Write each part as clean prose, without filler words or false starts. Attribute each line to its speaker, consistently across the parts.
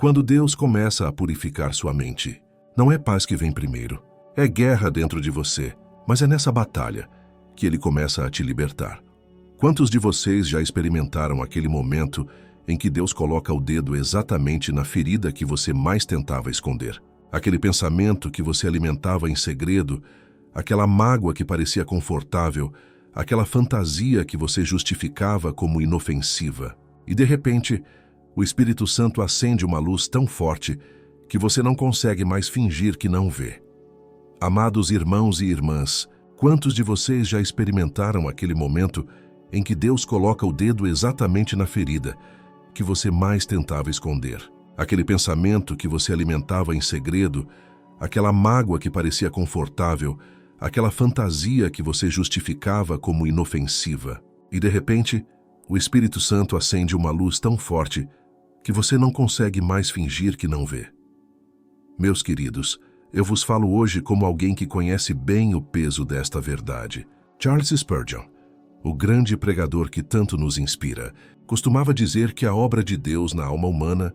Speaker 1: Quando Deus começa a purificar sua mente, não é paz que vem primeiro. É guerra dentro de você, mas é nessa batalha que Ele começa a te libertar. Quantos de vocês já experimentaram aquele momento em que Deus coloca o dedo exatamente na ferida que você mais tentava esconder? Aquele pensamento que você alimentava em segredo, aquela mágoa que parecia confortável, aquela fantasia que você justificava como inofensiva. E de repente, o Espírito Santo acende uma luz tão forte que você não consegue mais fingir que não vê. Amados irmãos e irmãs, quantos de vocês já experimentaram aquele momento em que Deus coloca o dedo exatamente na ferida que você mais tentava esconder? Aquele pensamento que você alimentava em segredo, aquela mágoa que parecia confortável, aquela fantasia que você justificava como inofensiva. E de repente, o Espírito Santo acende uma luz tão forte que você não consegue mais fingir que não vê. Meus queridos, eu vos falo hoje como alguém que conhece bem o peso desta verdade. Charles Spurgeon, o grande pregador que tanto nos inspira, costumava dizer que a obra de Deus na alma humana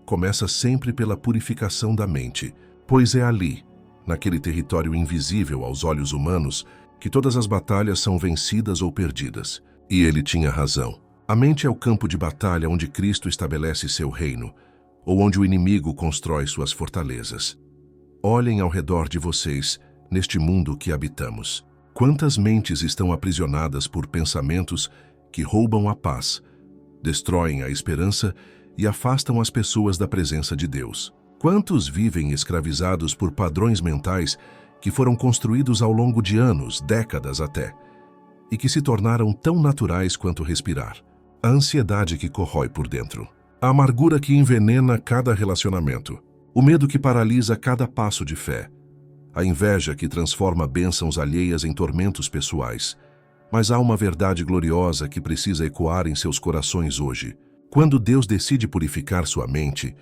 Speaker 1: começa sempre pela purificação da mente, pois é ali, naquele território invisível aos olhos humanos, que todas as batalhas são vencidas ou perdidas. E ele tinha razão. A mente é o campo de batalha onde Cristo estabelece seu reino, ou onde o inimigo constrói suas fortalezas. Olhem ao redor de vocês, neste mundo que habitamos. Quantas mentes estão aprisionadas por pensamentos que roubam a paz, destroem a esperança e afastam as pessoas da presença de Deus? Quantos vivem escravizados por padrões mentais que foram construídos ao longo de anos, décadas até, e que se tornaram tão naturais quanto respirar? A ansiedade que corrói por dentro, a amargura que envenena cada relacionamento, o medo que paralisa cada passo de fé, a inveja que transforma bênçãos alheias em tormentos pessoais. Mas há uma verdade gloriosa que precisa ecoar em seus corações hoje. Quando Deus decide purificar sua mente,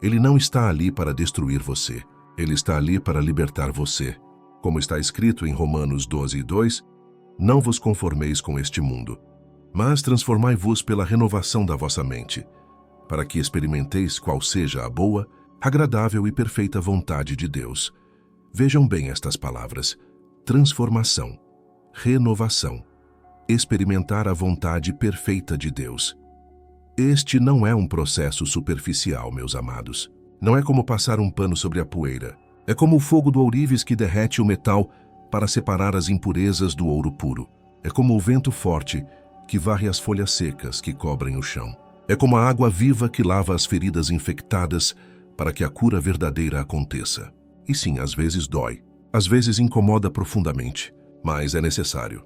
Speaker 1: Ele não está ali para destruir você. Ele está ali para libertar você. Como está escrito em Romanos 12:2, não vos conformeis com este mundo, mas transformai-vos pela renovação da vossa mente, para que experimenteis qual seja a boa, agradável e perfeita vontade de Deus. Vejam bem estas palavras: transformação, renovação, experimentar a vontade perfeita de Deus. Este não é um processo superficial, meus amados. Não é como passar um pano sobre a poeira. É como o fogo do ourives que derrete o metal para separar as impurezas do ouro puro. É como o vento forte que varre as folhas secas que cobrem o chão. É como a água viva que lava as feridas infectadas para que a cura verdadeira aconteça. E sim, às vezes dói, às vezes incomoda profundamente, mas é necessário.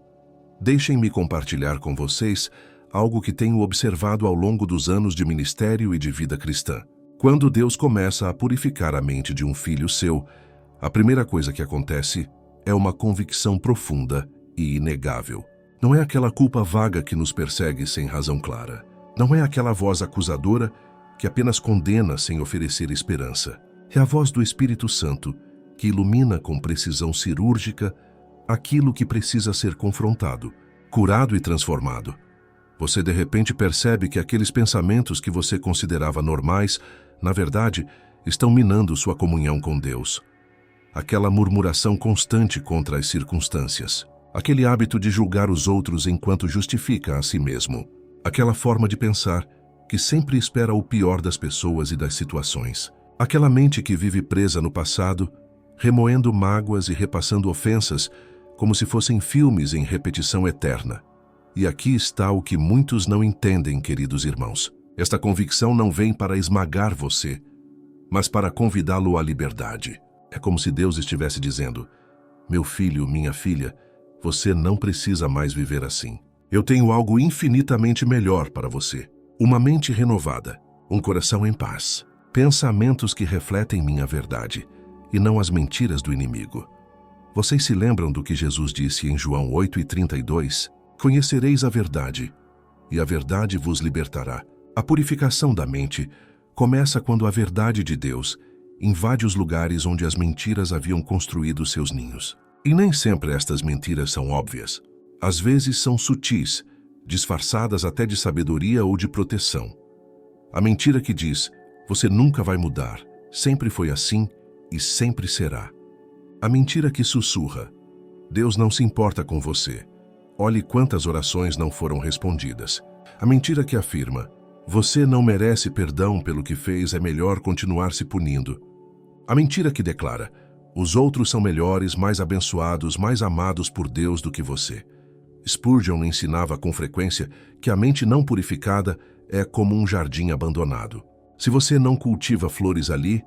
Speaker 1: Deixem-me compartilhar com vocês algo que tenho observado ao longo dos anos de ministério e de vida cristã. Quando Deus começa a purificar a mente de um filho seu, a primeira coisa que acontece é uma convicção profunda e inegável. Não é aquela culpa vaga que nos persegue sem razão clara. Não é aquela voz acusadora que apenas condena sem oferecer esperança. É a voz do Espírito Santo que ilumina com precisão cirúrgica aquilo que precisa ser confrontado, curado e transformado. Você de repente percebe que aqueles pensamentos que você considerava normais, na verdade, estão minando sua comunhão com Deus. Aquela murmuração constante contra as circunstâncias. Aquele hábito de julgar os outros enquanto justifica a si mesmo. Aquela forma de pensar que sempre espera o pior das pessoas e das situações. Aquela mente que vive presa no passado, remoendo mágoas e repassando ofensas como se fossem filmes em repetição eterna. E aqui está o que muitos não entendem, queridos irmãos. Esta convicção não vem para esmagar você, mas para convidá-lo à liberdade. É como se Deus estivesse dizendo: meu filho, minha filha, você não precisa mais viver assim. Eu tenho algo infinitamente melhor para você. Uma mente renovada, um coração em paz, pensamentos que refletem minha verdade e não as mentiras do inimigo. Vocês se lembram do que Jesus disse em João 8:32? Conhecereis a verdade, e a verdade vos libertará. A purificação da mente começa quando a verdade de Deus invade os lugares onde as mentiras haviam construído seus ninhos. E nem sempre estas mentiras são óbvias. Às vezes são sutis, disfarçadas até de sabedoria ou de proteção. A mentira que diz: Você nunca vai mudar. Sempre foi assim e sempre será. A mentira que sussurra: Deus não se importa com você. Olhe quantas orações não foram respondidas. A mentira que afirma: você não merece perdão pelo que fez, é melhor continuar se punindo. A mentira que declara: os outros são melhores, mais abençoados, mais amados por Deus do que você. Spurgeon ensinava com frequência que a mente não purificada é como um jardim abandonado. Se você não cultiva flores ali,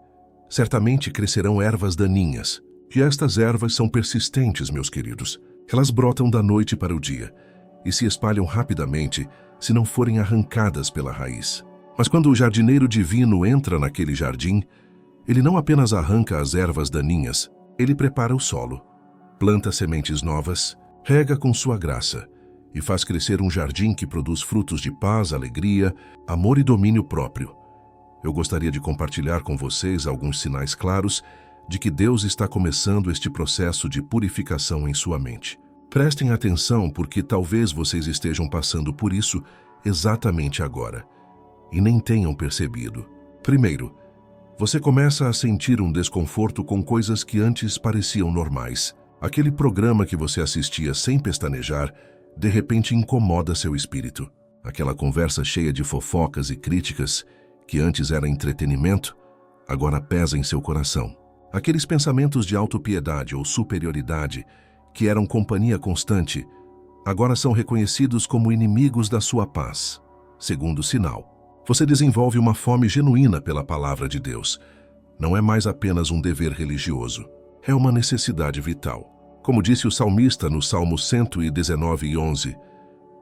Speaker 1: certamente crescerão ervas daninhas. E estas ervas são persistentes, meus queridos. Elas brotam da noite para o dia e se espalham rapidamente se não forem arrancadas pela raiz. Mas quando o jardineiro divino entra naquele jardim, ele não apenas arranca as ervas daninhas, ele prepara o solo, planta sementes novas, rega com sua graça e faz crescer um jardim que produz frutos de paz, alegria, amor e domínio próprio. Eu gostaria de compartilhar com vocês alguns sinais claros de que Deus está começando este processo de purificação em sua mente. Prestem atenção, porque talvez vocês estejam passando por isso exatamente agora e nem tenham percebido. Primeiro, você começa a sentir um desconforto com coisas que antes pareciam normais. Aquele programa que você assistia sem pestanejar, de repente incomoda seu espírito. Aquela conversa cheia de fofocas e críticas, que antes era entretenimento, agora pesa em seu coração. Aqueles pensamentos de autopiedade ou superioridade, que eram companhia constante, agora são reconhecidos como inimigos da sua paz. Segundo sinal, você desenvolve uma fome genuína pela palavra de Deus. Não é mais apenas um dever religioso, é uma necessidade vital. Como disse o salmista no Salmo 119:11,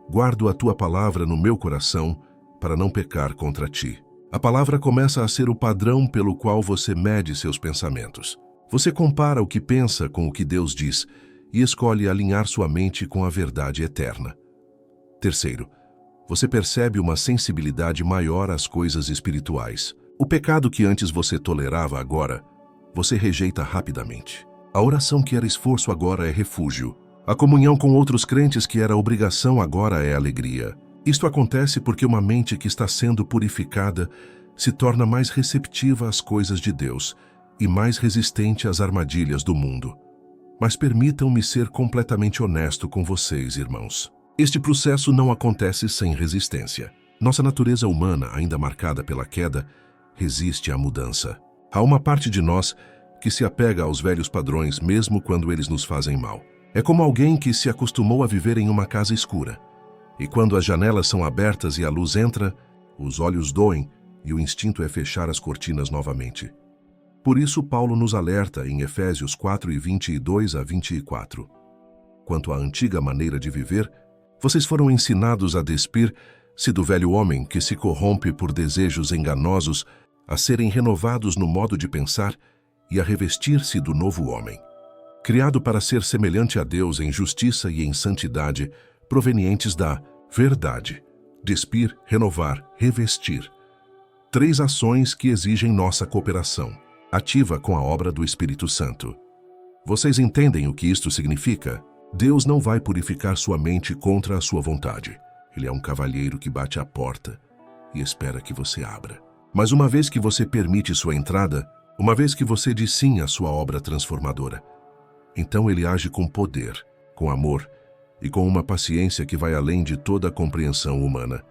Speaker 1: guardo a tua palavra no meu coração para não pecar contra ti. A palavra começa a ser o padrão pelo qual você mede seus pensamentos. Você compara o que pensa com o que Deus diz e escolhe alinhar sua mente com a verdade eterna. Terceiro, você percebe uma sensibilidade maior às coisas espirituais. O pecado que antes você tolerava agora, você rejeita rapidamente. A oração que era esforço agora é refúgio. A comunhão com outros crentes que era obrigação agora é alegria. Isto acontece porque uma mente que está sendo purificada se torna mais receptiva às coisas de Deus e mais resistente às armadilhas do mundo. Mas permitam-me ser completamente honesto com vocês, irmãos. Este processo não acontece sem resistência. Nossa natureza humana, ainda marcada pela queda, resiste à mudança. Há uma parte de nós que se apega aos velhos padrões mesmo quando eles nos fazem mal. É como alguém que se acostumou a viver em uma casa escura. E quando as janelas são abertas e a luz entra, os olhos doem e o instinto é fechar as cortinas novamente. Por isso, Paulo nos alerta em Efésios 4:22-24. Quanto à antiga maneira de viver, vocês foram ensinados a despir-se do velho homem que se corrompe por desejos enganosos, a serem renovados no modo de pensar e a revestir-se do novo homem, criado para ser semelhante a Deus em justiça e em santidade, provenientes da verdade. Despir, renovar, revestir. 3 ações que exigem nossa cooperação, ativa com a obra do Espírito Santo. Vocês entendem o que isto significa? Deus não vai purificar sua mente contra a sua vontade. Ele é um cavalheiro que bate à porta e espera que você abra. Mas uma vez que você permite sua entrada, uma vez que você diz sim à sua obra transformadora, então ele age com poder, com amor e com uma paciência que vai além de toda a compreensão humana.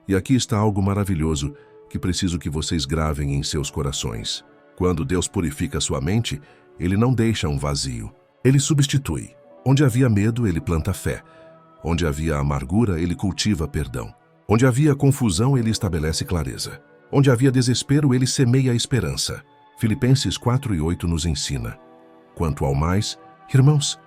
Speaker 1: E aqui está algo maravilhoso que preciso que vocês gravem em seus corações. Quando Deus purifica sua mente, ele não deixa um vazio. Ele substitui. Onde havia medo, ele planta fé. Onde havia amargura, ele cultiva perdão. Onde havia confusão, ele estabelece clareza. Onde havia desespero, ele semeia esperança. Filipenses 4:8 nos ensina: quanto ao mais, irmãos,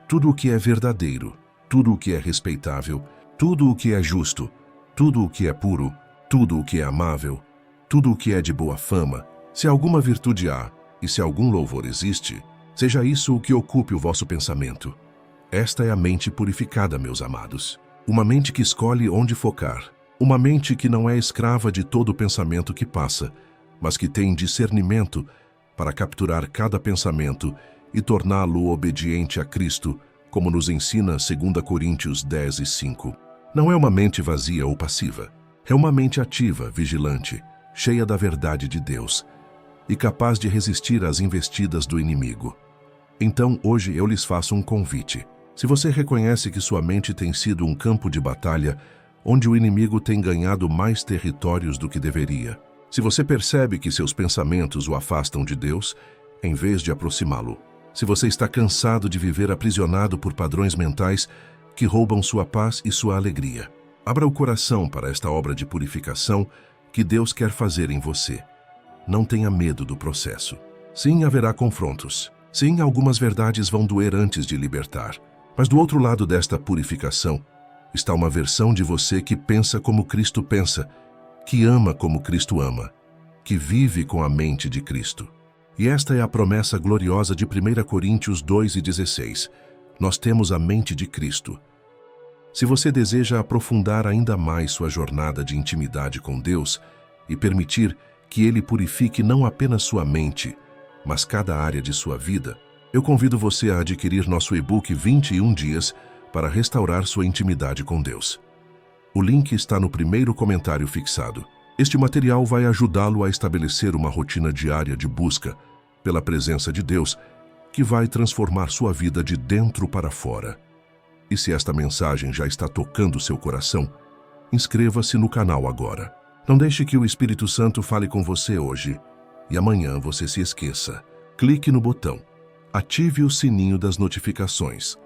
Speaker 1: tudo o que é verdadeiro, tudo o que é respeitável, tudo o que é justo, tudo o que é puro, tudo o que é amável, tudo o que é de boa fama, se alguma virtude há e se algum louvor existe, seja isso o que ocupe o vosso pensamento. Esta é a mente purificada, meus amados. Uma mente que escolhe onde focar. Uma mente que não é escrava de todo pensamento que passa, mas que tem discernimento para capturar cada pensamento e torná-lo obediente a Cristo, como nos ensina 2 Coríntios 10:5. Não é uma mente vazia ou passiva. É uma mente ativa, vigilante, cheia da verdade de Deus e capaz de resistir às investidas do inimigo. Então, hoje eu lhes faço um convite. Se você reconhece que sua mente tem sido um campo de batalha onde o inimigo tem ganhado mais territórios do que deveria, se você percebe que seus pensamentos o afastam de Deus, em vez de aproximá-lo, se você está cansado de viver aprisionado por padrões mentais que roubam sua paz e sua alegria, abra o coração para esta obra de purificação que Deus quer fazer em você. Não tenha medo do processo. Sim, haverá confrontos. Sim, algumas verdades vão doer antes de libertar. Mas do outro lado desta purificação está uma versão de você que pensa como Cristo pensa, que ama como Cristo ama, que vive com a mente de Cristo. E esta é a promessa gloriosa de 1 Coríntios 2:16. Nós temos a mente de Cristo. Se você deseja aprofundar ainda mais sua jornada de intimidade com Deus e permitir que Ele purifique não apenas sua mente, mas cada área de sua vida, eu convido você a adquirir nosso e-book 21 dias para restaurar sua intimidade com Deus. O link está no primeiro comentário fixado. Este material vai ajudá-lo a estabelecer uma rotina diária de busca pela presença de Deus, que vai transformar sua vida de dentro para fora. E se esta mensagem já está tocando seu coração, inscreva-se no canal agora. Não deixe que o Espírito Santo fale com você hoje e amanhã você se esqueça. Clique no botão. Ative o sininho das notificações,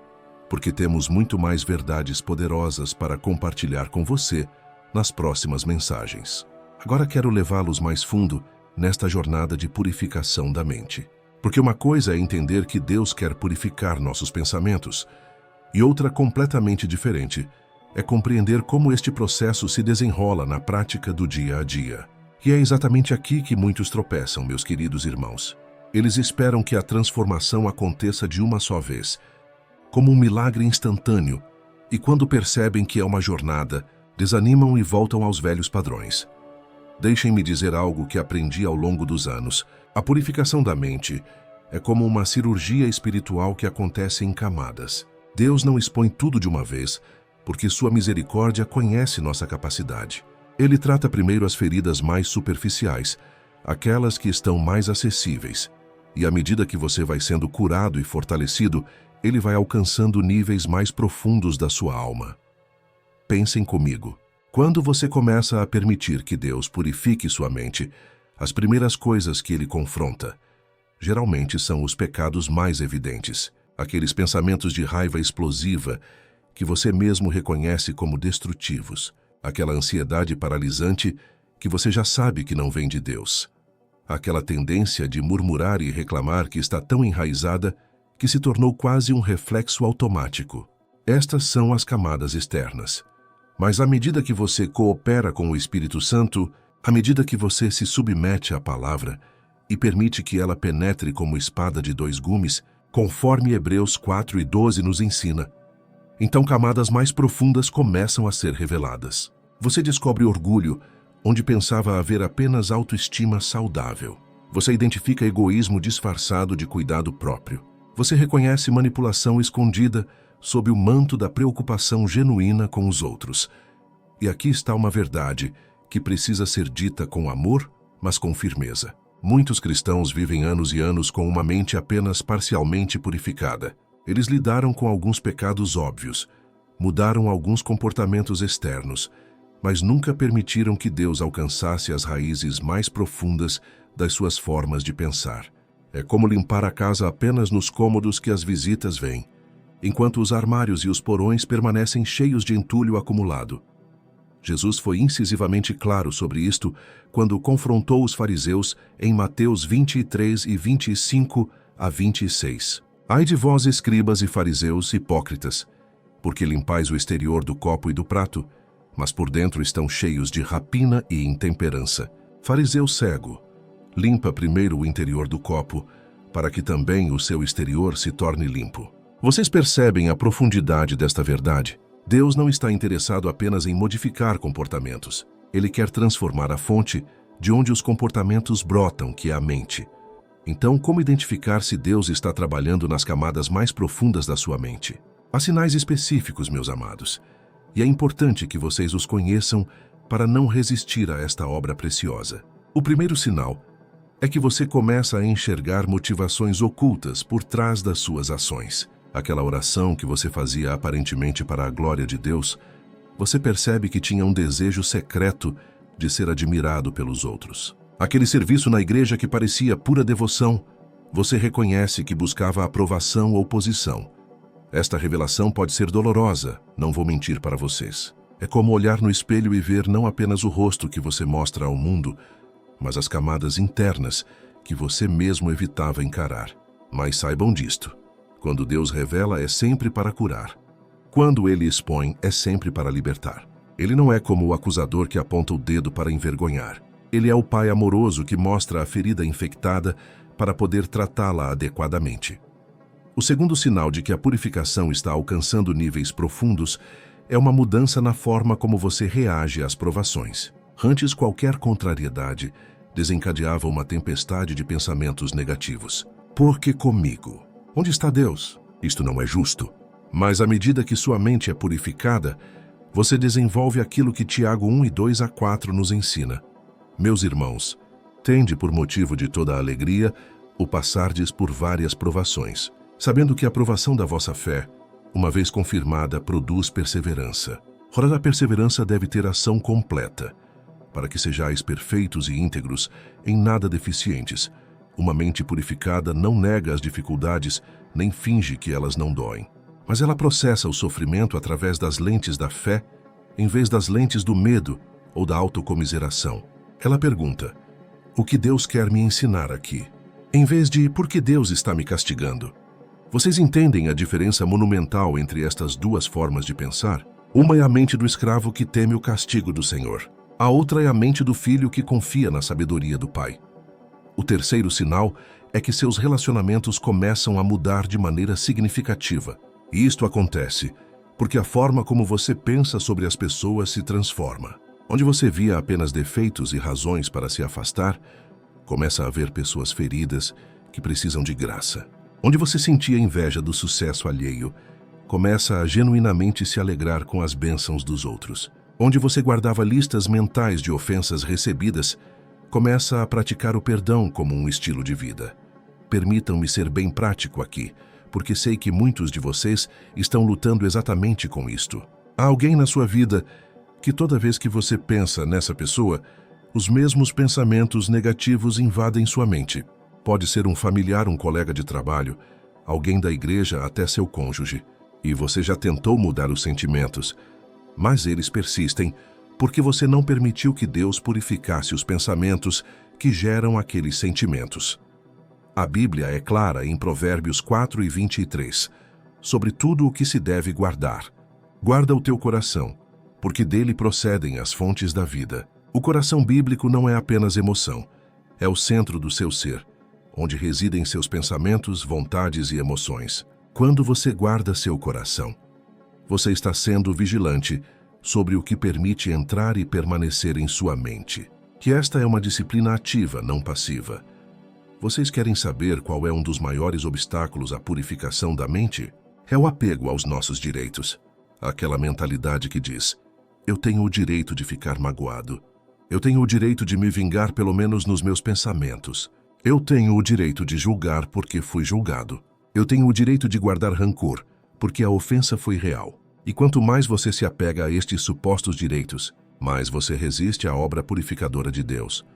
Speaker 1: porque temos muito mais verdades poderosas para compartilhar com você nas próximas mensagens. Agora quero levá-los mais fundo nesta jornada de purificação da mente. Porque uma coisa é entender que Deus quer purificar nossos pensamentos, e outra completamente diferente é compreender como este processo se desenrola na prática do dia a dia. E é exatamente aqui que muitos tropeçam, meus queridos irmãos. Eles esperam que a transformação aconteça de uma só vez, como um milagre instantâneo, e quando percebem que é uma jornada, desanimam e voltam aos velhos padrões. Deixem-me dizer algo que aprendi ao longo dos anos. A purificação da mente é como uma cirurgia espiritual que acontece em camadas. Deus não expõe tudo de uma vez, porque sua misericórdia conhece nossa capacidade. Ele trata primeiro as feridas mais superficiais, aquelas que estão mais acessíveis, e à medida que você vai sendo curado e fortalecido, ele vai alcançando níveis mais profundos da sua alma. Pensem comigo. Quando você começa a permitir que Deus purifique sua mente, as primeiras coisas que ele confronta, geralmente são os pecados mais evidentes, aqueles pensamentos de raiva explosiva que você mesmo reconhece como destrutivos, aquela ansiedade paralisante que você já sabe que não vem de Deus, aquela tendência de murmurar e reclamar que está tão enraizada que se tornou quase um reflexo automático. Estas são as camadas externas. Mas à medida que você coopera com o Espírito Santo, à medida que você se submete à palavra e permite que ela penetre como espada de dois gumes, conforme Hebreus 4:12 nos ensina, então camadas mais profundas começam a ser reveladas. Você descobre orgulho onde pensava haver apenas autoestima saudável. Você identifica egoísmo disfarçado de cuidado próprio. Você reconhece manipulação escondida sob o manto da preocupação genuína com os outros. E aqui está uma verdade que precisa ser dita com amor, mas com firmeza. Muitos cristãos vivem anos e anos com uma mente apenas parcialmente purificada. Eles lidaram com alguns pecados óbvios, mudaram alguns comportamentos externos, mas nunca permitiram que Deus alcançasse as raízes mais profundas das suas formas de pensar. É como limpar a casa apenas nos cômodos que as visitas vêm, enquanto os armários e os porões permanecem cheios de entulho acumulado. Jesus foi incisivamente claro sobre isto quando confrontou os fariseus em Mateus 23:25-26. Ai de vós, escribas e fariseus hipócritas, porque limpais o exterior do copo e do prato, mas por dentro estão cheios de rapina e intemperança. Fariseu cego, limpa primeiro o interior do copo, para que também o seu exterior se torne limpo. Vocês percebem a profundidade desta verdade? Deus não está interessado apenas em modificar comportamentos. Ele quer transformar a fonte de onde os comportamentos brotam, que é a mente. Então, como identificar se Deus está trabalhando nas camadas mais profundas da sua mente? Há sinais específicos, meus amados, e é importante que vocês os conheçam para não resistir a esta obra preciosa. O primeiro sinal é que você começa a enxergar motivações ocultas por trás das suas ações. Aquela oração que você fazia aparentemente para a glória de Deus, você percebe que tinha um desejo secreto de ser admirado pelos outros. Aquele serviço na igreja que parecia pura devoção, você reconhece que buscava aprovação ou posição. Esta revelação pode ser dolorosa, não vou mentir para vocês. É como olhar no espelho e ver não apenas o rosto que você mostra ao mundo, mas as camadas internas que você mesmo evitava encarar. Mas saibam disto: quando Deus revela, é sempre para curar. Quando Ele expõe, é sempre para libertar. Ele não é como o acusador que aponta o dedo para envergonhar. Ele é o Pai amoroso que mostra a ferida infectada para poder tratá-la adequadamente. O segundo sinal de que a purificação está alcançando níveis profundos é uma mudança na forma como você reage às provações. Antes, qualquer contrariedade desencadeava uma tempestade de pensamentos negativos. Por que comigo? Onde está Deus? Isto não é justo. Mas à medida que sua mente é purificada, você desenvolve aquilo que Tiago 1:2-4 nos ensina. Meus irmãos, tende por motivo de toda a alegria o passardes por várias provações, sabendo que a provação da vossa fé, uma vez confirmada, produz perseverança. Ora, a perseverança deve ter ação completa, para que sejais perfeitos e íntegros, em nada deficientes. Uma mente purificada não nega as dificuldades, nem finge que elas não doem. Mas ela processa o sofrimento através das lentes da fé, em vez das lentes do medo ou da autocomiseração. Ela pergunta: o que Deus quer me ensinar aqui? Em vez de por que Deus está me castigando? Vocês entendem a diferença monumental entre estas duas formas de pensar? Uma é a mente do escravo que teme o castigo do Senhor. A outra é a mente do filho que confia na sabedoria do Pai. O terceiro sinal é que seus relacionamentos começam a mudar de maneira significativa. E isto acontece porque a forma como você pensa sobre as pessoas se transforma. Onde você via apenas defeitos e razões para se afastar, começa a ver pessoas feridas que precisam de graça. Onde você sentia inveja do sucesso alheio, começa a genuinamente se alegrar com as bênçãos dos outros. Onde você guardava listas mentais de ofensas recebidas, começa a praticar o perdão como um estilo de vida. Permitam-me ser bem prático aqui, porque sei que muitos de vocês estão lutando exatamente com isto. Há alguém na sua vida que toda vez que você pensa nessa pessoa, os mesmos pensamentos negativos invadem sua mente. Pode ser um familiar, um colega de trabalho, alguém da igreja, até seu cônjuge. E você já tentou mudar os sentimentos, mas eles persistem porque você não permitiu que Deus purificasse os pensamentos que geram aqueles sentimentos. A Bíblia é clara em Provérbios 4:23 sobre tudo o que se deve guardar. Guarda o teu coração, porque dele procedem as fontes da vida. O coração bíblico não é apenas emoção, é o centro do seu ser, onde residem seus pensamentos, vontades e emoções. Quando você guarda seu coração, você está sendo vigilante sobre o que permite entrar e permanecer em sua mente. Que esta é uma disciplina ativa, não passiva. Vocês querem saber qual é um dos maiores obstáculos à purificação da mente? É o apego aos nossos direitos. Aquela mentalidade que diz: eu tenho o direito de ficar magoado. Eu tenho o direito de me vingar pelo menos nos meus pensamentos. Eu tenho o direito de julgar porque fui julgado. Eu tenho o direito de guardar rancor porque a ofensa foi real. E quanto mais você se apega a estes supostos direitos, mais você resiste à obra purificadora de Deus.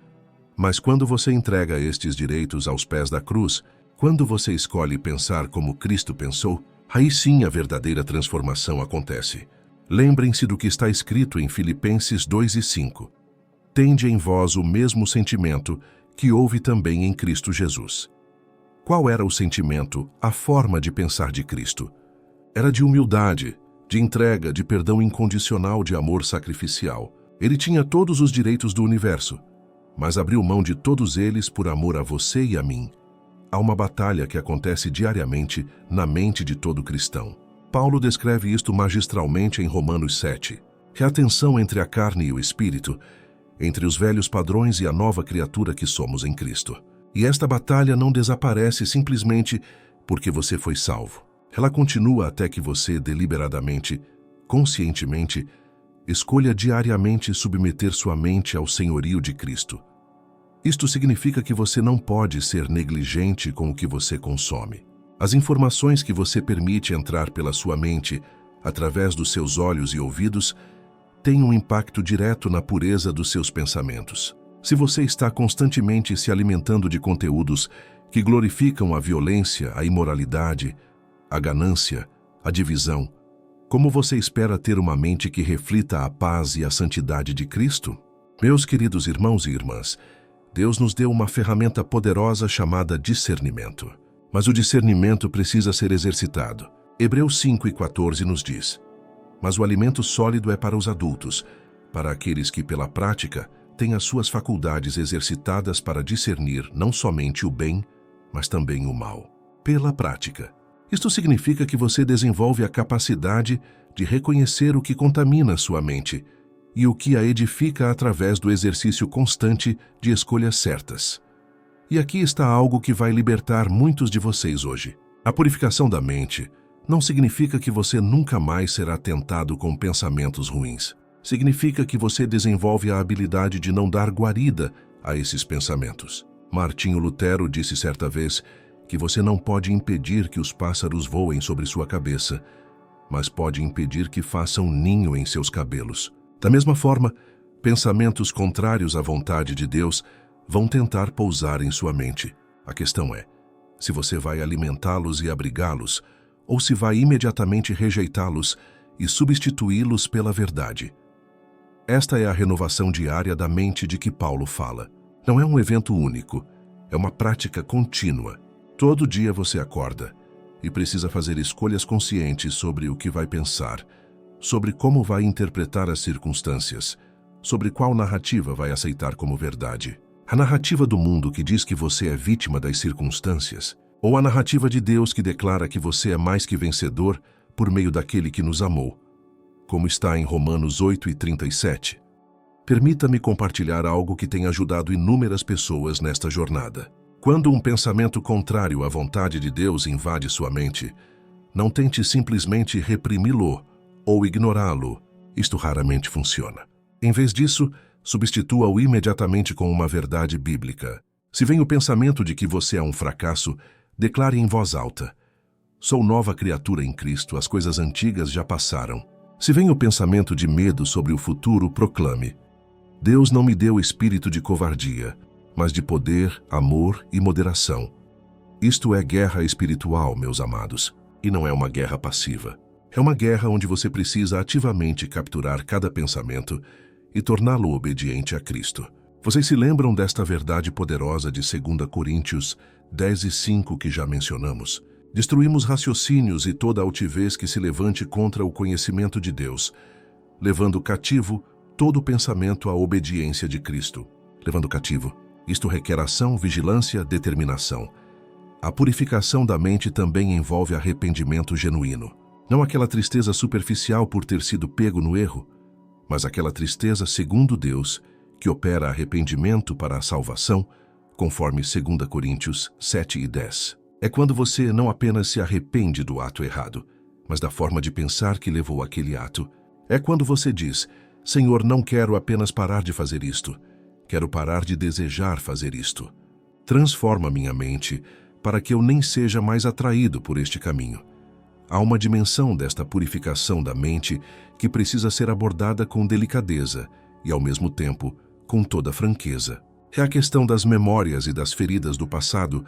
Speaker 1: Mas quando você entrega estes direitos aos pés da cruz, quando você escolhe pensar como Cristo pensou, aí sim a verdadeira transformação acontece. Lembrem-se do que está escrito em Filipenses 2:5. Tende em vós o mesmo sentimento que houve também em Cristo Jesus. Qual era o sentimento, a forma de pensar de Cristo? Era de humildade, de entrega, de perdão incondicional, de amor sacrificial. Ele tinha todos os direitos do universo, mas abriu mão de todos eles por amor a você e a mim. Há uma batalha que acontece diariamente na mente de todo cristão. Paulo descreve isto magistralmente em Romanos 7. É a tensão entre a carne e o espírito, entre os velhos padrões e a nova criatura que somos em Cristo. E esta batalha não desaparece simplesmente porque você foi salvo. Ela continua até que você deliberadamente, conscientemente, escolha diariamente submeter sua mente ao senhorio de Cristo. Isto significa que você não pode ser negligente com o que você consome. As informações que você permite entrar pela sua mente, através dos seus olhos e ouvidos, têm um impacto direto na pureza dos seus pensamentos. Se você está constantemente se alimentando de conteúdos que glorificam a violência, a imoralidade, a ganância, a divisão, como você espera ter uma mente que reflita a paz e a santidade de Cristo? Meus queridos irmãos e irmãs, Deus nos deu uma ferramenta poderosa chamada discernimento. Mas o discernimento precisa ser exercitado. Hebreus 5:14 nos diz: mas o alimento sólido é para os adultos, para aqueles que, pela prática, têm as suas faculdades exercitadas para discernir não somente o bem, mas também o mal. Pela prática. Isto significa que você desenvolve a capacidade de reconhecer o que contamina sua mente e o que a edifica através do exercício constante de escolhas certas. E aqui está algo que vai libertar muitos de vocês hoje. A purificação da mente não significa que você nunca mais será tentado com pensamentos ruins. Significa que você desenvolve a habilidade de não dar guarida a esses pensamentos. Martinho Lutero disse certa vez que você não pode impedir que os pássaros voem sobre sua cabeça, mas pode impedir que façam ninho em seus cabelos. Da mesma forma, pensamentos contrários à vontade de Deus vão tentar pousar em sua mente. A questão é, se você vai alimentá-los e abrigá-los, ou se vai imediatamente rejeitá-los e substituí-los pela verdade. Esta é a renovação diária da mente de que Paulo fala. Não é um evento único, é uma prática contínua. Todo dia você acorda e precisa fazer escolhas conscientes sobre o que vai pensar, sobre como vai interpretar as circunstâncias, sobre qual narrativa vai aceitar como verdade. A narrativa do mundo que diz que você é vítima das circunstâncias, ou a narrativa de Deus que declara que você é mais que vencedor por meio daquele que nos amou, como está em Romanos 8:37. Permita-me compartilhar algo que tem ajudado inúmeras pessoas nesta jornada. Quando um pensamento contrário à vontade de Deus invade sua mente, não tente simplesmente reprimi-lo ou ignorá-lo. Isto raramente funciona. Em vez disso, substitua-o imediatamente com uma verdade bíblica. Se vem o pensamento de que você é um fracasso, declare em voz alta: sou nova criatura em Cristo, as coisas antigas já passaram. Se vem o pensamento de medo sobre o futuro, proclame: Deus não me deu espírito de covardia, mas de poder, amor e moderação. Isto é guerra espiritual, meus amados, e não é uma guerra passiva. É uma guerra onde você precisa ativamente capturar cada pensamento e torná-lo obediente a Cristo. Vocês se lembram desta verdade poderosa de 2 Coríntios 10:5 que já mencionamos? Destruímos raciocínios e toda altivez que se levante contra o conhecimento de Deus, levando cativo todo pensamento à obediência de Cristo. Levando cativo. Isto requer ação, vigilância, determinação. A purificação da mente também envolve arrependimento genuíno. Não aquela tristeza superficial por ter sido pego no erro, mas aquela tristeza segundo Deus, que opera arrependimento para a salvação, conforme 2 Coríntios 7:10. É quando você não apenas se arrepende do ato errado, mas da forma de pensar que levou aquele ato. É quando você diz: Senhor, não quero apenas parar de fazer isto, quero parar de desejar fazer isto. Transforma minha mente para que eu nem seja mais atraído por este caminho. Há uma dimensão desta purificação da mente que precisa ser abordada com delicadeza e, ao mesmo tempo, com toda franqueza. É a questão das memórias e das feridas do passado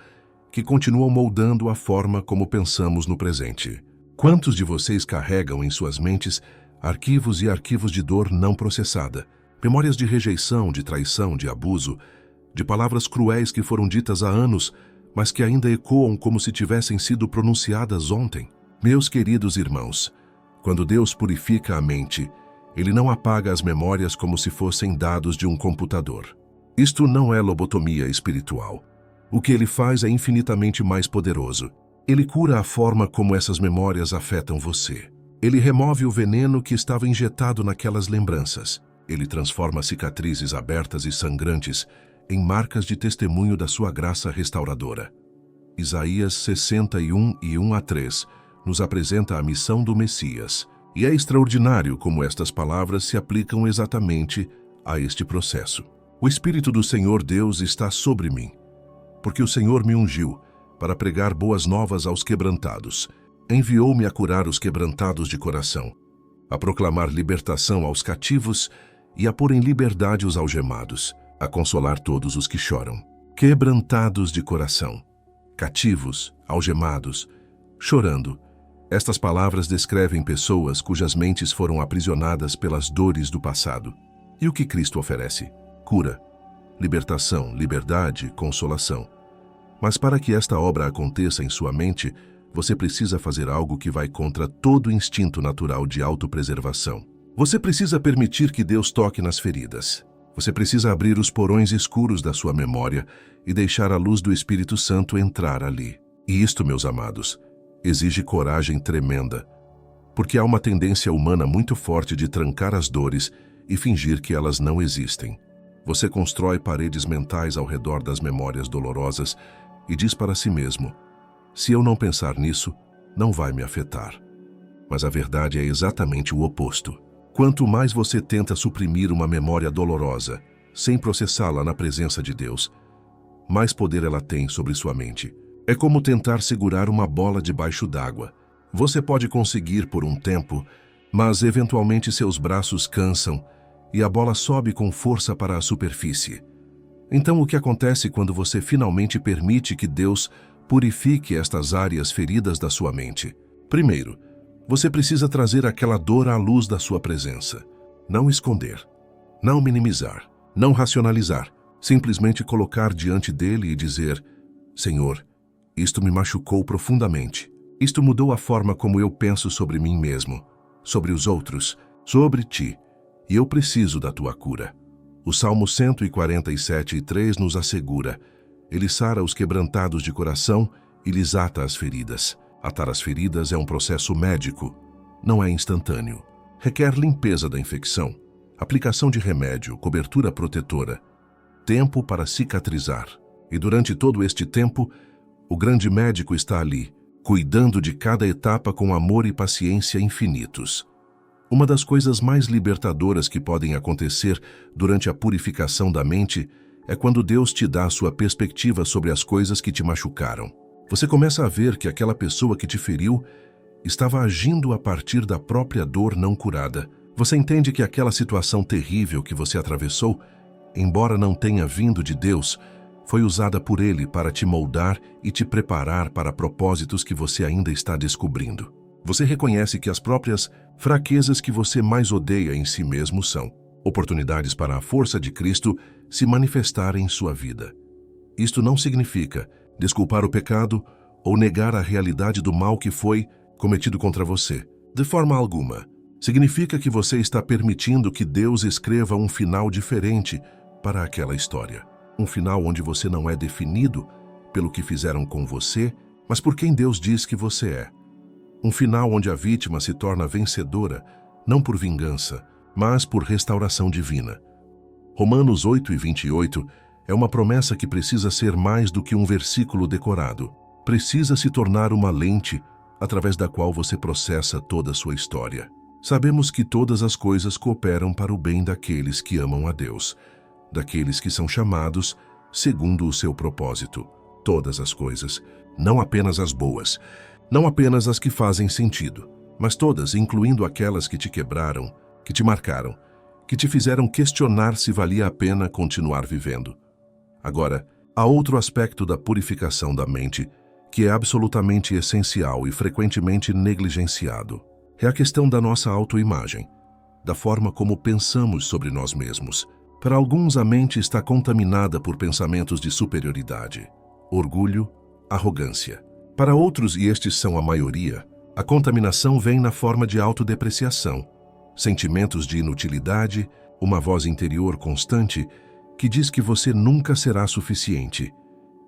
Speaker 1: que continuam moldando a forma como pensamos no presente. Quantos de vocês carregam em suas mentes arquivos e arquivos de dor não processada? Memórias de rejeição, de traição, de abuso, de palavras cruéis que foram ditas há anos, mas que ainda ecoam como se tivessem sido pronunciadas ontem. Meus queridos irmãos, quando Deus purifica a mente, Ele não apaga as memórias como se fossem dados de um computador. Isto não é lobotomia espiritual. O que Ele faz é infinitamente mais poderoso. Ele cura a forma como essas memórias afetam você. Ele remove o veneno que estava injetado naquelas lembranças. Ele transforma cicatrizes abertas e sangrantes em marcas de testemunho da sua graça restauradora. Isaías 61:1-3 nos apresenta a missão do Messias, e é extraordinário como estas palavras se aplicam exatamente a este processo. O Espírito do Senhor Deus está sobre mim, porque o Senhor me ungiu para pregar boas novas aos quebrantados. Enviou-me a curar os quebrantados de coração, a proclamar libertação aos cativos e a pôr em liberdade os algemados, a consolar todos os que choram. Quebrantados de coração, cativos, algemados, chorando. Estas palavras descrevem pessoas cujas mentes foram aprisionadas pelas dores do passado. E o que Cristo oferece? Cura, libertação, liberdade, consolação. Mas para que esta obra aconteça em sua mente, você precisa fazer algo que vai contra todo o instinto natural de autopreservação. Você precisa permitir que Deus toque nas feridas. Você precisa abrir os porões escuros da sua memória e deixar a luz do Espírito Santo entrar ali. E isto, meus amados, exige coragem tremenda, porque há uma tendência humana muito forte de trancar as dores e fingir que elas não existem. Você constrói paredes mentais ao redor das memórias dolorosas e diz para si mesmo: se eu não pensar nisso, não vai me afetar. Mas a verdade é exatamente o oposto. Quanto mais você tenta suprimir uma memória dolorosa, sem processá-la na presença de Deus, mais poder ela tem sobre sua mente. É como tentar segurar uma bola debaixo d'água. Você pode conseguir por um tempo, mas eventualmente seus braços cansam e a bola sobe com força para a superfície. Então, o que acontece quando você finalmente permite que Deus purifique estas áreas feridas da sua mente? Primeiro, você precisa trazer aquela dor à luz da sua presença. Não esconder, não minimizar, não racionalizar. Simplesmente colocar diante dele e dizer: Senhor, isto me machucou profundamente. Isto mudou a forma como eu penso sobre mim mesmo, sobre os outros, sobre ti. E eu preciso da tua cura. O Salmo 147:3 nos assegura: Ele sara os quebrantados de coração e lhes ata as feridas. Atar as feridas é um processo médico, não é instantâneo. Requer limpeza da infecção, aplicação de remédio, cobertura protetora, tempo para cicatrizar. E durante todo este tempo, o grande médico está ali, cuidando de cada etapa com amor e paciência infinitos. Uma das coisas mais libertadoras que podem acontecer durante a purificação da mente é quando Deus te dá a sua perspectiva sobre as coisas que te machucaram. Você começa a ver que aquela pessoa que te feriu estava agindo a partir da própria dor não curada. Você entende que aquela situação terrível que você atravessou, embora não tenha vindo de Deus, foi usada por Ele para te moldar e te preparar para propósitos que você ainda está descobrindo. Você reconhece que as próprias fraquezas que você mais odeia em si mesmo são oportunidades para a força de Cristo se manifestar em sua vida. Isto não significa desculpar o pecado ou negar a realidade do mal que foi cometido contra você. De forma alguma. Significa que você está permitindo que Deus escreva um final diferente para aquela história. Um final onde você não é definido pelo que fizeram com você, mas por quem Deus diz que você é. Um final onde a vítima se torna vencedora, não por vingança, mas por restauração divina. Romanos 8:28 é uma promessa que precisa ser mais do que um versículo decorado. Precisa se tornar uma lente através da qual você processa toda a sua história. Sabemos que todas as coisas cooperam para o bem daqueles que amam a Deus, daqueles que são chamados segundo o seu propósito. Todas as coisas, não apenas as boas, não apenas as que fazem sentido, mas todas, incluindo aquelas que te quebraram, que te marcaram, que te fizeram questionar se valia a pena continuar vivendo. Agora, há outro aspecto da purificação da mente que é absolutamente essencial e frequentemente negligenciado. É a questão da nossa autoimagem, da forma como pensamos sobre nós mesmos. Para alguns, a mente está contaminada por pensamentos de superioridade, orgulho, arrogância. Para outros, e estes são a maioria, a contaminação vem na forma de autodepreciação, sentimentos de inutilidade, uma voz interior constante que diz que você nunca será suficiente.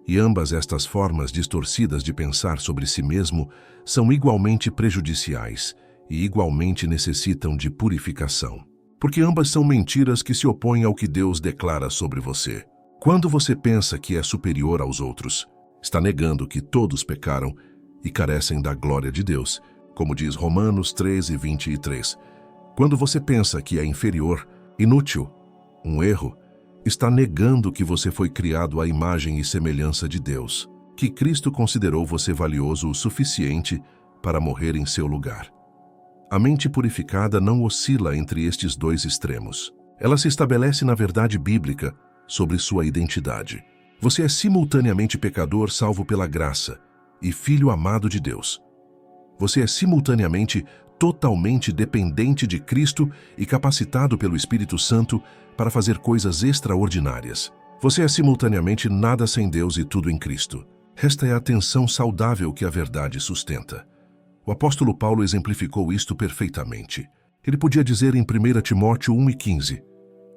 Speaker 1: E ambas estas formas distorcidas de pensar sobre si mesmo são igualmente prejudiciais e igualmente necessitam de purificação. Porque ambas são mentiras que se opõem ao que Deus declara sobre você. Quando você pensa que é superior aos outros, está negando que todos pecaram e carecem da glória de Deus, como diz Romanos 13:23. Quando você pensa que é inferior, inútil, um erro, Está negando que você foi criado à imagem e semelhança de Deus, que Cristo considerou você valioso o suficiente para morrer em seu lugar. A mente purificada não oscila entre estes dois extremos. Ela se estabelece na verdade bíblica sobre sua identidade. Você é simultaneamente pecador salvo pela graça e filho amado de Deus. Você é simultaneamente totalmente dependente de Cristo e capacitado pelo Espírito Santo para fazer coisas extraordinárias. Você é simultaneamente nada sem Deus e tudo em Cristo. Esta é a tensão saudável que a verdade sustenta. O apóstolo Paulo exemplificou isto perfeitamente. Ele podia dizer em 1 Timóteo 1:15,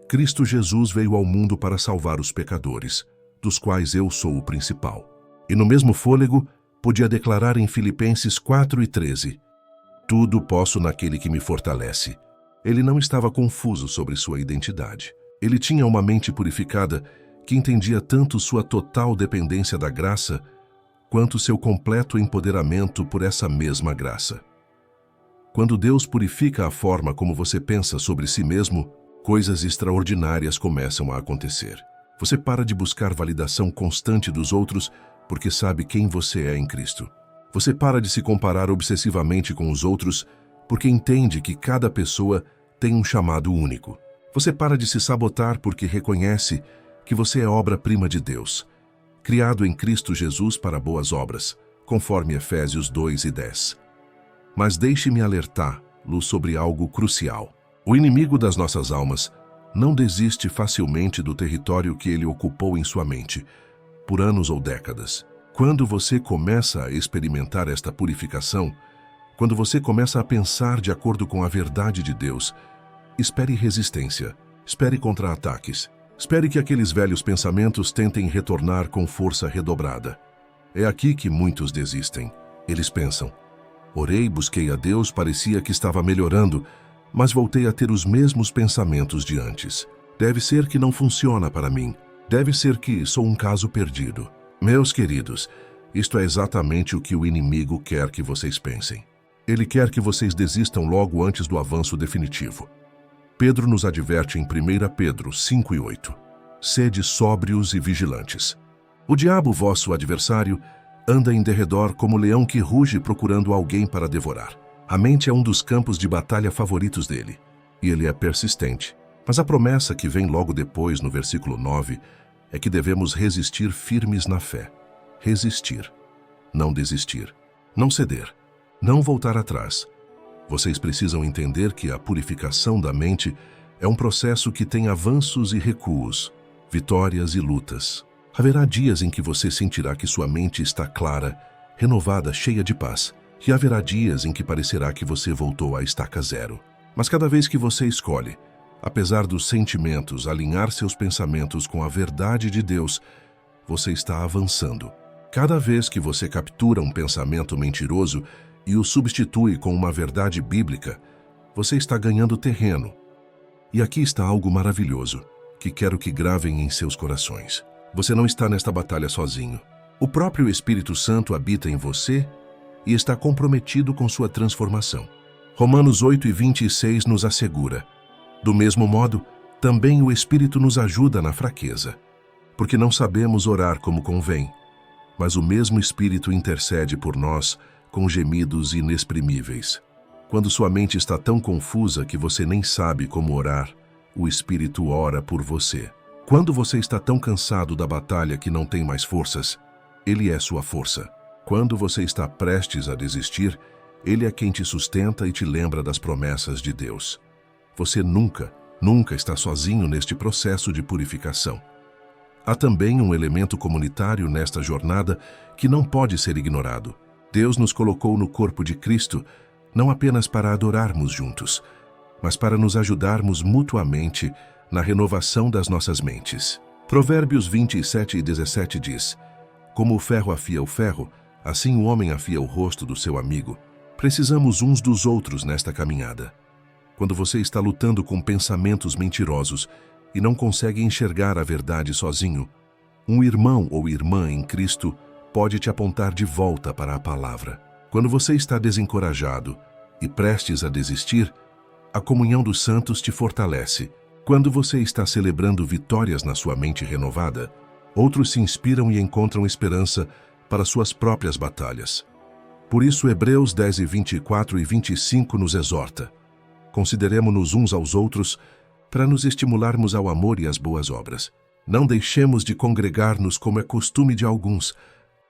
Speaker 1: Cristo Jesus veio ao mundo para salvar os pecadores, dos quais eu sou o principal. E no mesmo fôlego, podia declarar em Filipenses 4:13, tudo posso naquele que me fortalece. Ele não estava confuso sobre sua identidade. Ele tinha uma mente purificada que entendia tanto sua total dependência da graça quanto seu completo empoderamento por essa mesma graça. Quando Deus purifica a forma como você pensa sobre si mesmo, coisas extraordinárias começam a acontecer. Você para de buscar validação constante dos outros porque sabe quem você é em Cristo. Você para de se comparar obsessivamente com os outros porque entende que cada pessoa tem um chamado único. Você para de se sabotar porque reconhece que você é obra-prima de Deus, criado em Cristo Jesus para boas obras, conforme Efésios 2:10. Mas deixe-me alertá-lo sobre algo crucial. O inimigo das nossas almas não desiste facilmente do território que ele ocupou em sua mente, por anos ou décadas. Quando você começa a experimentar esta purificação, quando você começa a pensar de acordo com a verdade de Deus, espere resistência, espere contra-ataques, espere que aqueles velhos pensamentos tentem retornar com força redobrada. É aqui que muitos desistem. Eles pensam, orei, busquei a Deus, parecia que estava melhorando, mas voltei a ter os mesmos pensamentos de antes. Deve ser que não funciona para mim. Deve ser que sou um caso perdido. Meus queridos, isto é exatamente o que o inimigo quer que vocês pensem. Ele quer que vocês desistam logo antes do avanço definitivo. Pedro nos adverte em 1 Pedro 5:8. Sede sóbrios e vigilantes. O diabo, vosso adversário, anda em derredor como leão que ruge procurando alguém para devorar. A mente é um dos campos de batalha favoritos dele, e ele é persistente. Mas a promessa que vem logo depois, no versículo 9, é que devemos resistir firmes na fé. Resistir. Não desistir. Não ceder. Não voltar atrás. Vocês precisam entender que a purificação da mente é um processo que tem avanços e recuos, vitórias e lutas. Haverá dias em que você sentirá que sua mente está clara, renovada, cheia de paz. E haverá dias em que parecerá que você voltou à estaca zero. Mas cada vez que você escolhe, apesar dos sentimentos, alinhar seus pensamentos com a verdade de Deus, você está avançando. Cada vez que você captura um pensamento mentiroso e o substitui com uma verdade bíblica, você está ganhando terreno. E aqui está algo maravilhoso, que quero que gravem em seus corações. Você não está nesta batalha sozinho. O próprio Espírito Santo habita em você e está comprometido com sua transformação. Romanos 8:26 nos assegura: do mesmo modo, também o Espírito nos ajuda na fraqueza, porque não sabemos orar como convém, mas o mesmo Espírito intercede por nós com gemidos inexprimíveis. Quando sua mente está tão confusa que você nem sabe como orar, o Espírito ora por você. Quando você está tão cansado da batalha que não tem mais forças, Ele é sua força. Quando você está prestes a desistir, Ele é quem te sustenta e te lembra das promessas de Deus. Você nunca está sozinho neste processo de purificação. Há também um elemento comunitário nesta jornada que não pode ser ignorado. Deus nos colocou no corpo de Cristo não apenas para adorarmos juntos, mas para nos ajudarmos mutuamente na renovação das nossas mentes. Provérbios 27:17 diz: como o ferro afia o ferro, assim o homem afia o rosto do seu amigo. Precisamos uns dos outros nesta caminhada. Quando você está lutando com pensamentos mentirosos e não consegue enxergar a verdade sozinho, um irmão ou irmã em Cristo pode te apontar de volta para a palavra. Quando você está desencorajado e prestes a desistir, a comunhão dos santos te fortalece Quando você está celebrando vitórias na sua mente renovada, outros se inspiram e encontram esperança para suas próprias batalhas. Por isso, Hebreus 10, 24 e 25 nos exorta: consideremo-nos uns aos outros para nos estimularmos ao amor e às boas obras. Não deixemos de congregar-nos como é costume de alguns.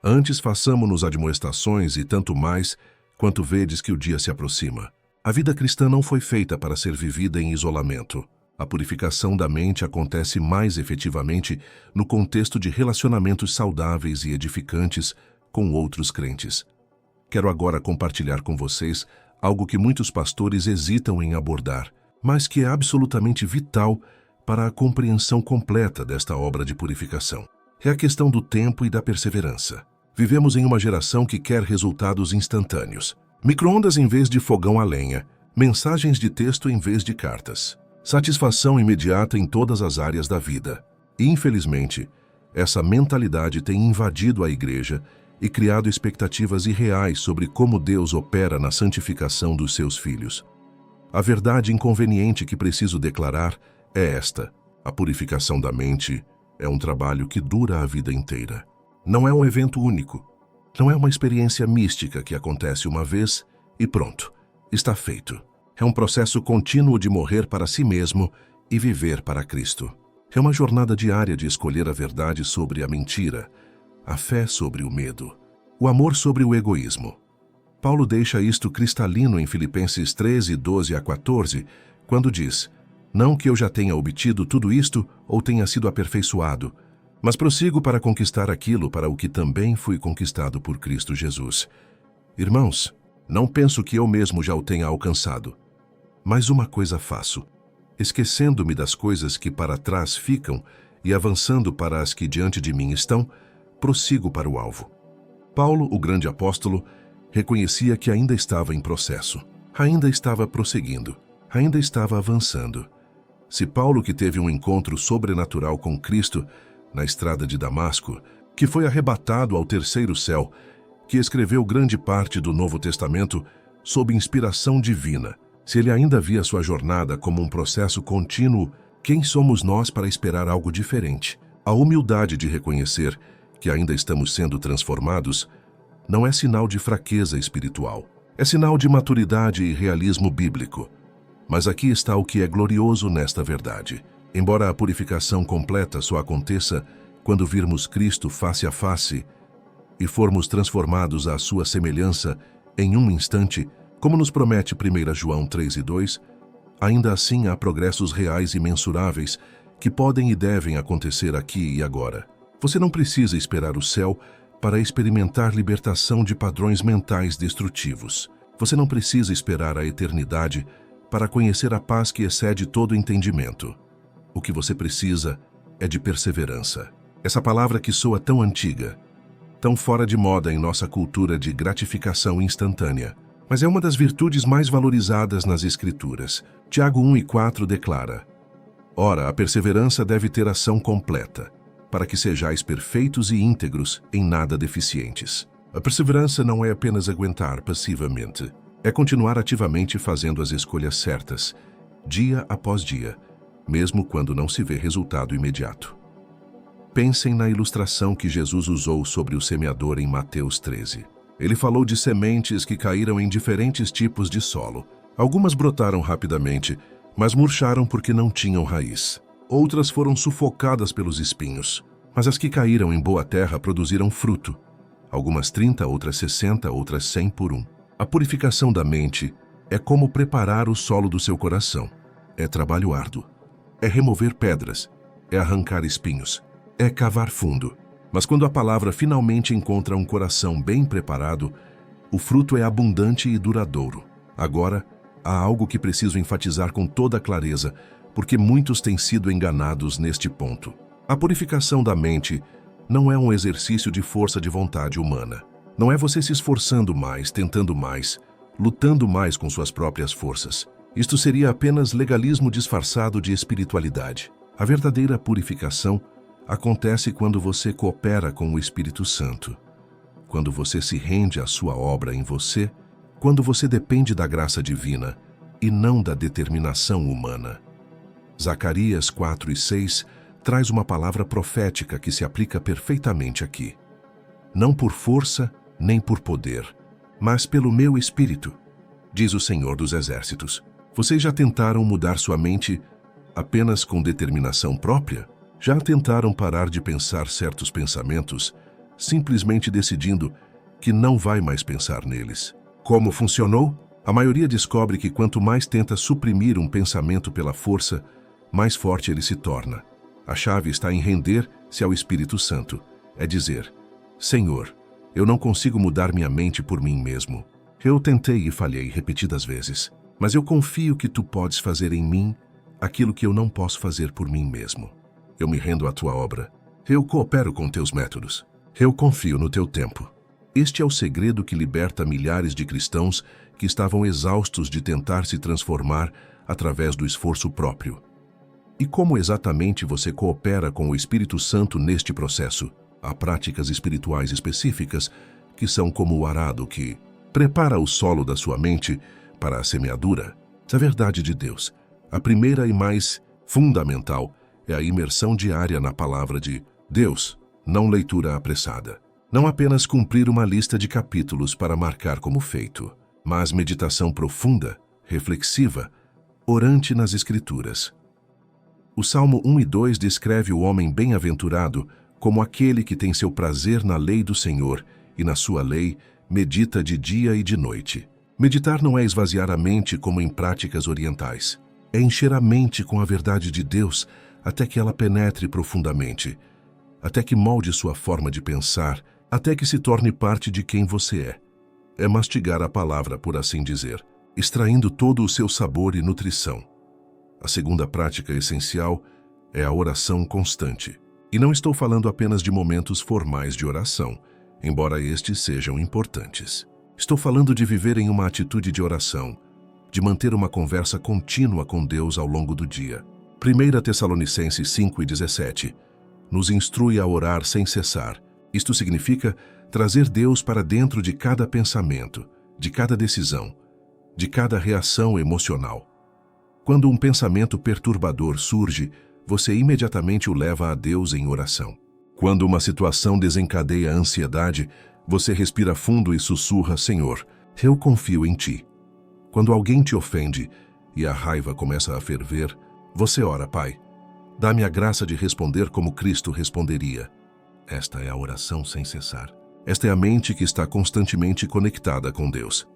Speaker 1: Antes façamo-nos admoestações e tanto mais, quanto vedes que o dia se aproxima. A vida cristã não foi feita para ser vivida em isolamento. A purificação da mente acontece mais efetivamente no contexto de relacionamentos saudáveis e edificantes com outros crentes. Quero agora compartilhar com vocês algo que muitos pastores hesitam em abordar, mas que é absolutamente vital para a compreensão completa desta obra de purificação. É a questão do tempo e da perseverança. Vivemos em uma geração que quer resultados instantâneos. Micro-ondas em vez de fogão a lenha, mensagens de texto em vez de cartas. Satisfação imediata em todas as áreas da vida. E, infelizmente, essa mentalidade tem invadido a igreja e criado expectativas irreais sobre como Deus opera na santificação dos seus filhos. A verdade inconveniente que preciso declarar é esta: a purificação da mente é um trabalho que dura a vida inteira. Não é um evento único. Não é uma experiência mística que acontece uma vez e pronto, está feito. É um processo contínuo de morrer para si mesmo e viver para Cristo. É uma jornada diária de escolher a verdade sobre a mentira, a fé sobre o medo, o amor sobre o egoísmo. Paulo deixa isto cristalino em Filipenses 13, 12 a 14, quando diz: não que eu já tenha obtido tudo isto ou tenha sido aperfeiçoado, mas prossigo para conquistar aquilo para o que também fui conquistado por Cristo Jesus. Irmãos, não penso que eu mesmo já o tenha alcançado. Mas uma coisa faço, esquecendo-me das coisas que para trás ficam e avançando para as que diante de mim estão, prossigo para o alvo. Paulo, o grande apóstolo, reconhecia que ainda estava em processo, ainda estava prosseguindo, ainda estava avançando. Se Paulo, que teve um encontro sobrenatural com Cristo na estrada de Damasco, que foi arrebatado ao terceiro céu, que escreveu grande parte do Novo Testamento sob inspiração divina, se ele ainda via sua jornada como um processo contínuo, quem somos nós para esperar algo diferente? A humildade de reconhecer que ainda estamos sendo transformados não é sinal de fraqueza espiritual, é sinal de maturidade e realismo bíblico. Mas aqui está o que é glorioso nesta verdade. Embora a purificação completa só aconteça quando virmos Cristo face a face e formos transformados à sua semelhança em um instante, como nos promete 1 João 3 e 2, ainda assim há progressos reais e mensuráveis que podem e devem acontecer aqui e agora. Você não precisa esperar o céu para experimentar libertação de padrões mentais destrutivos. Você não precisa esperar a eternidade para conhecer a paz que excede todo entendimento. O que você precisa é de perseverança. Essa palavra que soa tão antiga, tão fora de moda em nossa cultura de gratificação instantânea, mas é uma das virtudes mais valorizadas nas Escrituras. Tiago 1 e 4 declara: ora, a perseverança deve ter ação completa, para que sejais perfeitos e íntegros, em nada deficientes. A perseverança não é apenas aguentar passivamente, é continuar ativamente fazendo as escolhas certas, dia após dia, mesmo quando não se vê resultado imediato. Pensem na ilustração que Jesus usou sobre o semeador em Mateus 13. Ele falou de sementes que caíram em diferentes tipos de solo. Algumas brotaram rapidamente, mas murcharam porque não tinham raiz. Outras foram sufocadas pelos espinhos, mas as que caíram em boa terra produziram fruto. Algumas 30, outras 60, outras 100 por um. A purificação da mente é como preparar o solo do seu coração. É trabalho árduo. É remover pedras. É arrancar espinhos. É cavar fundo. Mas quando a palavra finalmente encontra um coração bem preparado, o fruto é abundante e duradouro. Agora, há algo que preciso enfatizar com toda clareza, porque muitos têm sido enganados neste ponto. A purificação da mente não é um exercício de força de vontade humana. Não é você se esforçando mais, tentando mais, lutando mais com suas próprias forças. Isto seria apenas legalismo disfarçado de espiritualidade. A verdadeira purificação acontece quando você coopera com o Espírito Santo, quando você se rende à sua obra em você, quando você depende da graça divina e não da determinação humana. Zacarias 4:6 traz uma palavra profética que se aplica perfeitamente aqui. Não por força, nem por poder, mas pelo meu espírito, diz o Senhor dos Exércitos. Vocês já tentaram mudar sua mente apenas com determinação própria? Já tentaram parar de pensar certos pensamentos, simplesmente decidindo que não vai mais pensar neles? Como funcionou? A maioria descobre que quanto mais tenta suprimir um pensamento pela força, mais forte ele se torna. A chave está em render-se ao Espírito Santo. É dizer: Senhor, eu não consigo mudar minha mente por mim mesmo. Eu tentei e falhei repetidas vezes, mas eu confio que tu podes fazer em mim aquilo que eu não posso fazer por mim mesmo. Eu me rendo à tua obra. Eu coopero com teus métodos. Eu confio no teu tempo. Este é o segredo que liberta milhares de cristãos que estavam exaustos de tentar se transformar através do esforço próprio. E como exatamente você coopera com o Espírito Santo neste processo? Há práticas espirituais específicas que são como o arado que prepara o solo da sua mente para a semeadura. A verdade de Deus, a primeira e mais fundamental, é a imersão diária na palavra de Deus, não leitura apressada. Não apenas cumprir uma lista de capítulos para marcar como feito, mas meditação profunda, reflexiva, orante nas Escrituras. O Salmo 1 e 2 descreve o homem bem-aventurado como aquele que tem seu prazer na lei do Senhor e na sua lei medita de dia e de noite. Meditar não é esvaziar a mente como em práticas orientais. É encher a mente com a verdade de Deus até que ela penetre profundamente, até que molde sua forma de pensar, até que se torne parte de quem você é. É mastigar a palavra, por assim dizer, extraindo todo o seu sabor e nutrição. A segunda prática essencial é a oração constante. E não estou falando apenas de momentos formais de oração, embora estes sejam importantes. Estou falando de viver em uma atitude de oração, de manter uma conversa contínua com Deus ao longo do dia. 1 Tessalonicenses 5:17 nos instrui a orar sem cessar. Isto significa trazer Deus para dentro de cada pensamento, de cada decisão, de cada reação emocional. Quando um pensamento perturbador surge, você imediatamente o leva a Deus em oração. Quando uma situação desencadeia a ansiedade, você respira fundo e sussurra: Senhor, eu confio em ti. Quando alguém te ofende e a raiva começa a ferver, você ora: Pai, dá-me a graça de responder como Cristo responderia. Esta é a oração sem cessar. Esta é a mente que está constantemente conectada com Deus.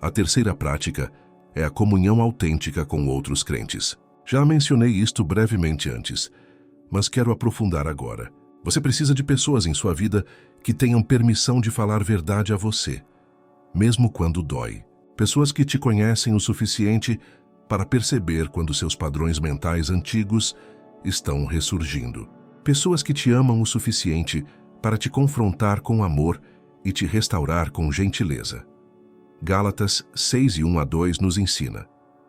Speaker 1: A terceira prática é a comunhão autêntica com outros crentes. Já mencionei isto brevemente antes, mas quero aprofundar agora. Você precisa de pessoas em sua vida que tenham permissão de falar verdade a você, mesmo quando dói. Pessoas que te conhecem o suficiente para perceber quando seus padrões mentais antigos estão ressurgindo. Pessoas que te amam o suficiente para te confrontar com amor e te restaurar com gentileza. Gálatas 6:1-2 nos ensina: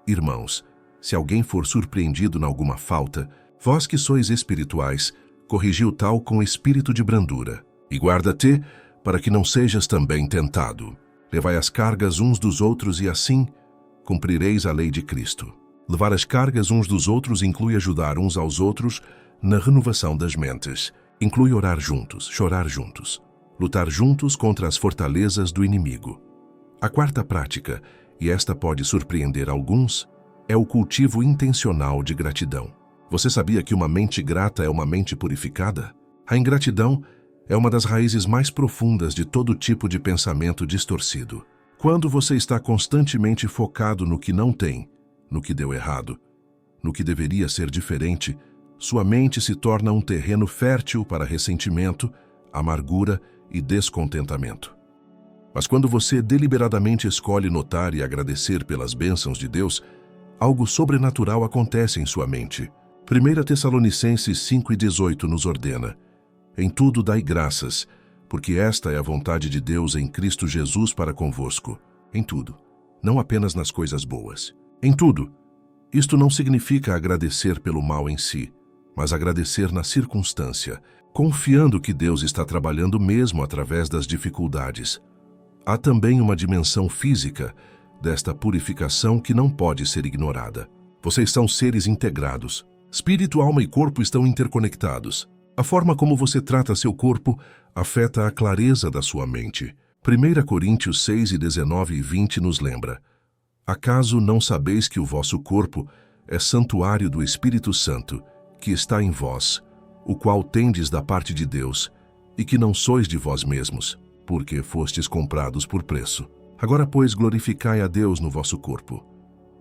Speaker 1: Irmãos, se alguém for surpreendido em alguma falta, vós que sois espirituais, corrigiu tal com espírito de brandura. E guarda-te, para que não sejas também tentado. Levai as cargas uns dos outros e assim cumprireis a lei de Cristo. Levar as cargas uns dos outros inclui ajudar uns aos outros na renovação das mentes. Inclui orar juntos, chorar juntos, lutar juntos contra as fortalezas do inimigo. A quarta prática, e esta pode surpreender alguns, é o cultivo intencional de gratidão. Você sabia que uma mente grata é uma mente purificada? A ingratidão é uma das raízes mais profundas de todo tipo de pensamento distorcido. Quando você está constantemente focado no que não tem, no que deu errado, no que deveria ser diferente, sua mente se torna um terreno fértil para ressentimento, amargura e descontentamento. Mas quando você deliberadamente escolhe notar e agradecer pelas bênçãos de Deus, algo sobrenatural acontece em sua mente. 1 Tessalonicenses 5:18 nos ordena: Em tudo dai graças, porque esta é a vontade de Deus em Cristo Jesus para convosco. Em tudo, não apenas nas coisas boas. Em tudo. Isto não significa agradecer pelo mal em si, mas agradecer na circunstância, confiando que Deus está trabalhando mesmo através das dificuldades. Há também uma dimensão física desta purificação que não pode ser ignorada. Vocês são seres integrados. Espírito, alma e corpo estão interconectados. A forma como você trata seu corpo afeta a clareza da sua mente. 1 Coríntios 6, 19 e 20 nos lembra: acaso não sabeis que o vosso corpo é santuário do Espírito Santo, que está em vós, o qual tendes da parte de Deus, e que não sois de vós mesmos, porque fostes comprados por preço. Agora, pois, glorificai a Deus no vosso corpo.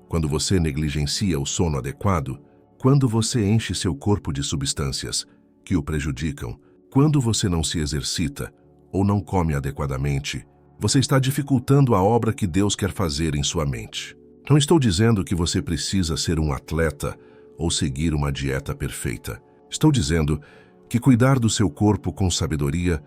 Speaker 1: Quando você negligencia o sono adequado, quando você enche seu corpo de substâncias que o prejudicam, quando você não se exercita ou não come adequadamente, você está dificultando a obra que Deus quer fazer em sua mente. Não estou dizendo que você precisa ser um atleta ou seguir uma dieta perfeita. Estou dizendo que cuidar do seu corpo com sabedoria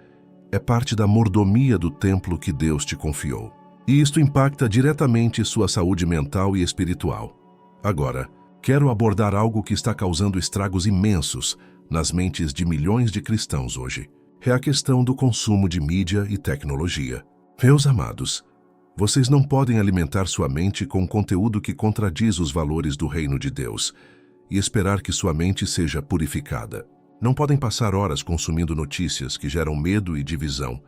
Speaker 1: é parte da mordomia do templo que Deus te confiou. E isto impacta diretamente sua saúde mental e espiritual. Agora, quero abordar algo que está causando estragos imensos nas mentes de milhões de cristãos hoje. É a questão do consumo de mídia e tecnologia. Meus amados, vocês não podem alimentar sua mente com conteúdo que contradiz os valores do reino de Deus e esperar que sua mente seja purificada. Não podem passar horas consumindo notícias que geram medo e divisão,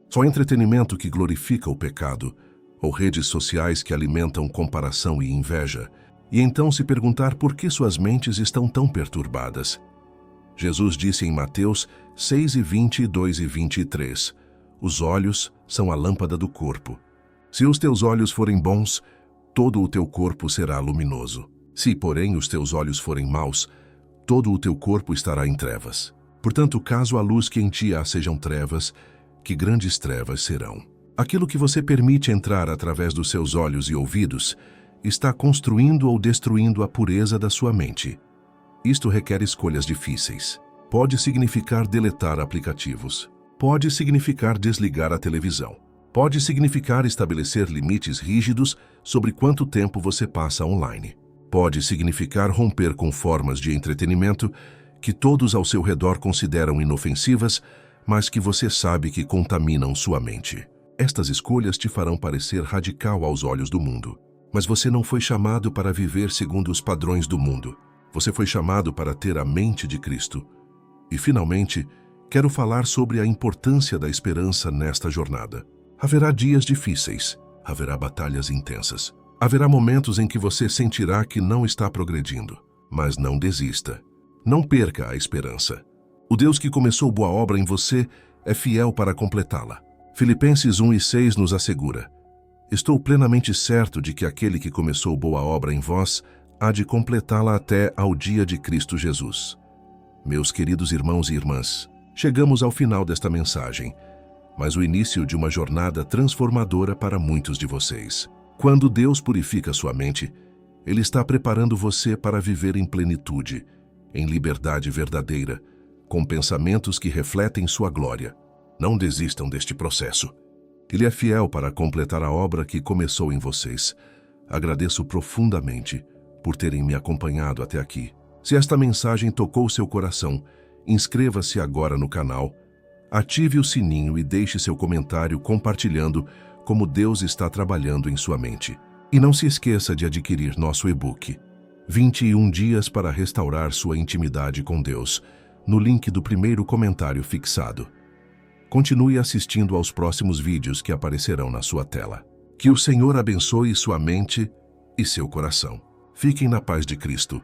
Speaker 1: só entretenimento que glorifica o pecado, ou redes sociais que alimentam comparação e inveja, e então se perguntar por que suas mentes estão tão perturbadas. Jesus disse em Mateus 6, 22 e 23, os olhos são a lâmpada do corpo. Se os teus olhos forem bons, todo o teu corpo será luminoso. Se, porém, os teus olhos forem maus, todo o teu corpo estará em trevas. Portanto, caso a luz que em ti há sejam trevas, que grandes trevas serão. Aquilo que você permite entrar através dos seus olhos e ouvidos está construindo ou destruindo a pureza da sua mente. Isto requer escolhas difíceis. Pode significar deletar aplicativos. Pode significar desligar a televisão. Pode significar estabelecer limites rígidos sobre quanto tempo você passa online. Pode significar romper com formas de entretenimento que todos ao seu redor consideram inofensivas, mas que você sabe que contaminam sua mente. Estas escolhas te farão parecer radical aos olhos do mundo. Mas você não foi chamado para viver segundo os padrões do mundo. Você foi chamado para ter a mente de Cristo. E, finalmente, quero falar sobre a importância da esperança nesta jornada. Haverá dias difíceis, haverá batalhas intensas. Haverá momentos em que você sentirá que não está progredindo, mas não desista. Não perca a esperança. O Deus que começou boa obra em você é fiel para completá-la. Filipenses 1 e 6 nos assegura: estou plenamente certo de que aquele que começou boa obra em vós há de completá-la até ao dia de Cristo Jesus. Meus queridos irmãos e irmãs, chegamos ao final desta mensagem, mas o início de uma jornada transformadora para muitos de vocês. Quando Deus purifica sua mente, Ele está preparando você para viver em plenitude, em liberdade verdadeira, com pensamentos que refletem sua glória. Não desistam deste processo. Ele é fiel para completar a obra que começou em vocês. Agradeço profundamente por terem me acompanhado até aqui. Se esta mensagem tocou seu coração, inscreva-se agora no canal, ative o sininho e deixe seu comentário compartilhando como Deus está trabalhando em sua mente. E não se esqueça de adquirir nosso e-book 21 dias para restaurar sua intimidade com Deus, no link do primeiro comentário fixado. Continue assistindo aos próximos vídeos que aparecerão na sua tela. Que o Senhor abençoe sua mente e seu coração. Fiquem na paz de Cristo.